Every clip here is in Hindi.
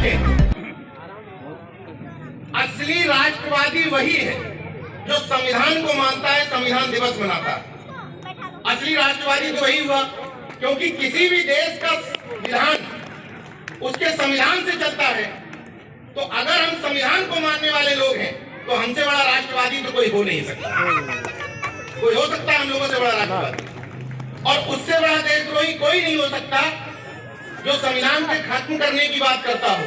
बैठे। असली राष्ट्रवादी वही है जो संविधान को मानता है, संविधान दिवस मनाता है। असली राष्ट्रवादी तो वही हुआ, क्योंकि किसी भी देश का विधान उसके संविधान से चलता है। तो अगर हम संविधान को मानने वाले लोग हैं तो हमसे बड़ा राष्ट्रवादी तो कोई हो नहीं सकता। कोई हो सकता है हम लोगों से बड़ा राष्ट्रवादी, और उससे बड़ा देशद्रोही कोई नहीं हो सकता जो संविधान के खत्म करने की बात करता हो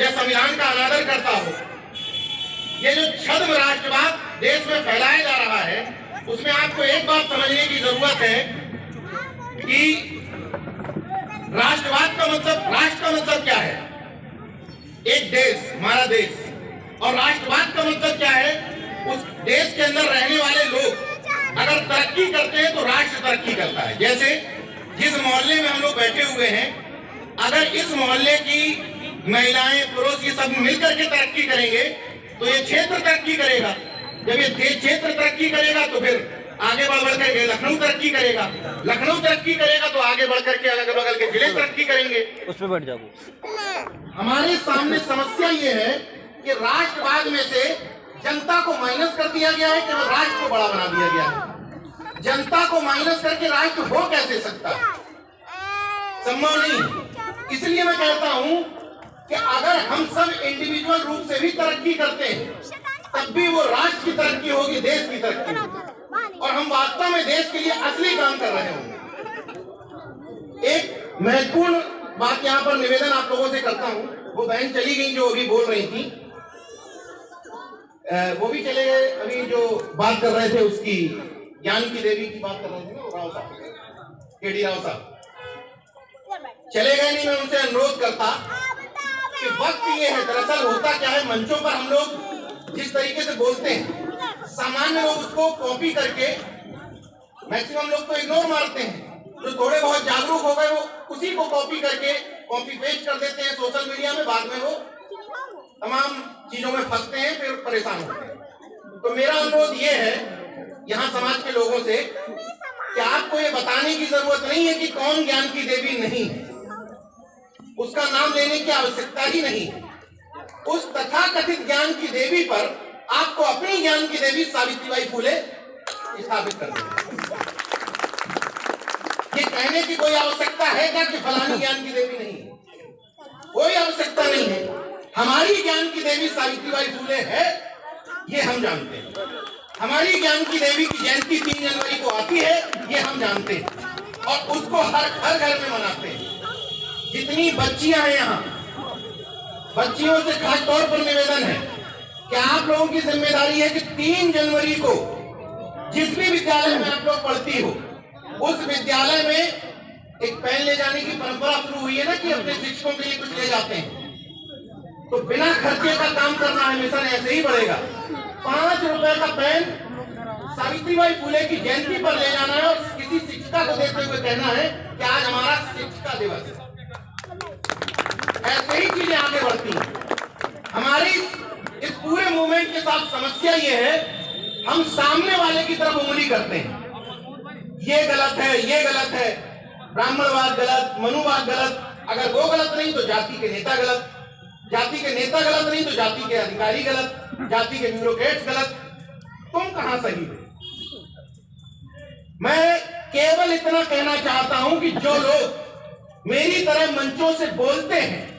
या संविधान का अनादर करता हो। ये जो छद्म राष्ट्रवाद देश में फैलाया जा रहा है, उसमें आपको एक बात समझने की जरूरत है कि राष्ट्रवाद का मतलब, राष्ट्र का मतलब क्या है? एक देश, हमारा देश। और राष्ट्रवाद का मतलब क्या है? उस देश के अंदर रहने वाले लोग अगर तरक्की करते हैं तो राष्ट्र तरक्की करता है। जैसे जिस मोहल्ले में हम लोग बैठे हुए हैं, अगर इस मोहल्ले की महिलाएं, पुरुष, ये सब मिलकर के तरक्की करेंगे तो ये क्षेत्र तरक्की करेगा। जब ये क्षेत्र तरक्की करेगा तो फिर आगे बढ़ करके लखनऊ तरक्की करेगा, लखनऊ तरक्की करेगा तो आगे बढ़ करके अगल बगल के जिले तरक्की करेंगे। उस पर बैठ जाओ। हमारे सामने समस्या ये है कि राष्ट्रवाद में से जनता को माइनस कर दिया गया है, केवल राष्ट्र को बड़ा बना दिया गया है। जनता को माइनस करके राष्ट्र हो कैसे सकता है? संभव नहीं। इसलिए मैं कहता हूं कि अगर हम सब इंडिविजुअल रूप से भी तरक्की करते हैं तब भी वो राष्ट्र की तरक्की होगी, देश की तरक्की होगी, और हम वास्तव में देश के लिए असली काम कर रहे होंगे। एक महत्वपूर्ण बात यहाँ पर निवेदन आप लोगों से करता हूँ। वो बहन चली गई जो अभी बोल रही थी, वो भी चले गए। अभी जो बात कर रहे थे उसकी, ज्ञान की देवी की बात कर रहे थे ना, राव साहब, केडी राव साहब चले गए। नहीं, मैं उनसे अनुरोध करता कि वक्त ये है, दरअसल होता क्या है, मंचों पर हम लोग जिस तरीके से बोलते हैं, सामान्य लोग उसको कॉपी करके, मैक्सिमम लोग तो इग्नोर मारते हैं। जो थोड़े बहुत जागरूक हो गए वो उसी को कॉपी करके कॉपी पेस्ट कर देते हैं सोशल मीडिया में। बाद में वो तमाम चीजों में फंसते हैं, फिर परेशान होते हैं। तो मेरा अनुरोध ये है यहाँ समाज के लोगों से कि आपको ये बताने की जरूरत नहीं है कि कौन ज्ञान की देवी नहीं है, उसका नाम लेने की आवश्यकता ही नहीं। उस तथाकथित ज्ञान की देवी पर आपको अपनी ज्ञान की देवी सावित्रीबाई फुले स्थापित कर दें। ये कहने की कोई आवश्यकता है क्या कि फलानी ज्ञान की देवी नहीं है? कोई आवश्यकता नहीं है। हमारी ज्ञान की देवी सावित्रीबाई फुले है, ये हम जानते हैं। हमारी ज्ञान की देवी की जयंती 3 जनवरी को आती है, ये हम जानते हैं, और उसको हर घर में मनाते हैं। जितनी बच्चियां हैं यहाँ, बच्चियों से खास तौर पर निवेदन है कि आप लोगों की जिम्मेदारी है कि 3 जनवरी को जिस भी विद्यालय में आप लोग पढ़ती हो, उस विद्यालय में एक पेन ले जाने की परंपरा शुरू हुई है ना, कि अपने शिक्षकों के लिए कुछ ले जाते हैं। तो बिना खर्चे का काम करना है, मिशन ऐसे ही बढ़ेगा। 5 रुपए का पेन सावित्रीबाई फुले की जयंती पर ले जाना है, और किसी शिक्षिका को देते हुए कहना है कि आज हमारा शिक्षिका दिवस है। ऐसे ही चीजें आगे बढ़ती हैं। हमारी इस पूरे मूवमेंट के साथ समस्या ये है, हम सामने वाले की तरफ उंगली करते हैं, ये गलत है, ये गलत है, ब्राह्मणवाद गलत, मनुवाद गलत। अगर वो गलत नहीं तो जाति के नेता गलत, जाति के नेता गलत नहीं तो जाति के अधिकारी गलत, जाति के ब्यूरोक्रेट्स गलत। तुम कहां सही हो? मैं केवल इतना कहना चाहता हूं कि जो लोग मेरी तरह मंचों से बोलते हैं,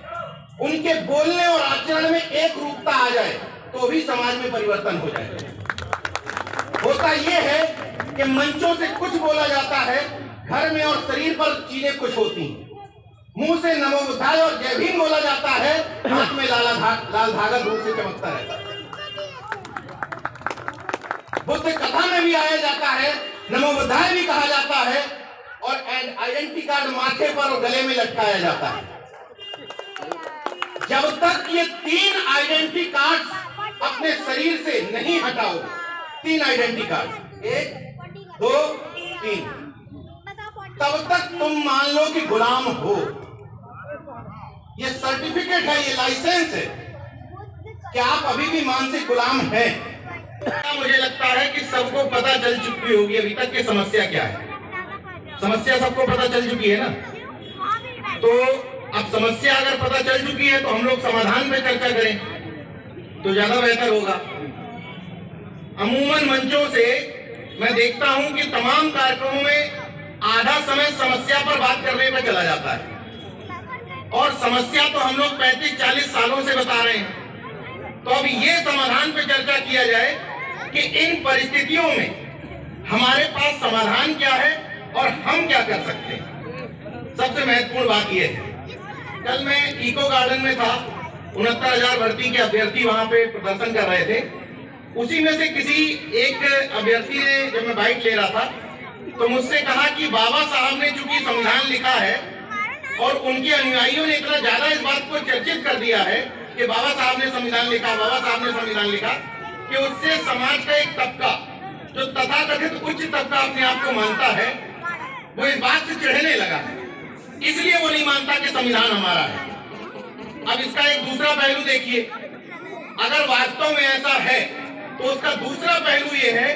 उनके बोलने और आचरण में एक रूपता आ जाए तो भी समाज में परिवर्तन हो जाए। होता यह है कि मंचों से कुछ बोला जाता है, घर में और शरीर पर चीजें कुछ होती हैं। मुंह से नमो बुद्धाय और जय भीम बोला जाता है, हाथ में लाल धागा धूप से चमकता रहता है। बुद्ध कथा में भी आया जाता है, नमो बुद्धाय भी कहा जाता है, और आइडेंटिटी कार्ड माथे पर और गले में लटकाया जाता है। जब तक ये 3 आइडेंटिटी कार्ड अपने शरीर से नहीं हटाओ, 3 आइडेंटिटी कार्ड, 1 2 3, तब तक तुम मान लो कि गुलाम हो। ये सर्टिफिकेट है, ये लाइसेंस है कि आप अभी भी मानसिक गुलाम हैं। मुझे लगता है कि सबको पता चल चुकी होगी अभी तक की समस्या क्या है। समस्या सबको पता चल चुकी है ना। तो अब समस्या अगर पता चल चुकी है तो हम लोग समाधान पे चर्चा करें तो ज्यादा बेहतर होगा। अमूमन मंचों से मैं देखता हूं कि तमाम कार्यक्रमों में आधा समय समस्या पर बात करने पर चला जाता है, और समस्या तो हम लोग 35-40 सालों से बता रहे हैं। तो अब ये समाधान पे चर्चा किया जाए कि इन परिस्थितियों में हमारे पास समाधान क्या है और हम क्या कर सकते हैं। सबसे महत्वपूर्ण बात यह है, कल मैं इको गार्डन में था, 69,000 भर्ती के अभ्यर्थी वहां पे प्रदर्शन कर रहे थे। उसी में से किसी एक अभ्यर्थी ने, जब मैं बाइक ले रहा था, तो मुझसे कहा कि बाबा साहब ने चूंकि संविधान लिखा है और उनके अनुयायियों ने इतना ज्यादा इस बात को चर्चित कर दिया है कि बाबा साहब ने संविधान लिखा, बाबा साहब ने संविधान लिखा, कि उससे समाज का एक तबका जो तथाकथित उच्च तबका अपने आप को मानता है, वो इस बात से चिढ़ने लगा है, इसलिए वो नहीं मानता कि संविधान हमारा है। अब इसका एक दूसरा पहलू देखिए, अगर वास्तव में ऐसा है तो उसका दूसरा पहलू ये है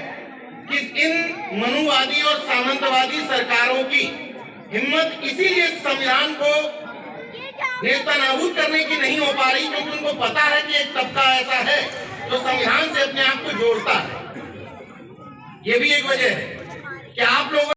कि इन मनुवादी और सामंतवादी सरकारों की हिम्मत इसीलिए संविधान को नेस्तनाबूद करने की नहीं हो पा रही क्योंकि उनको पता है कि एक तबका ऐसा है जो संविधान से अपने आप को जोड़ता है। ये भी एक वजह है कि आप लोग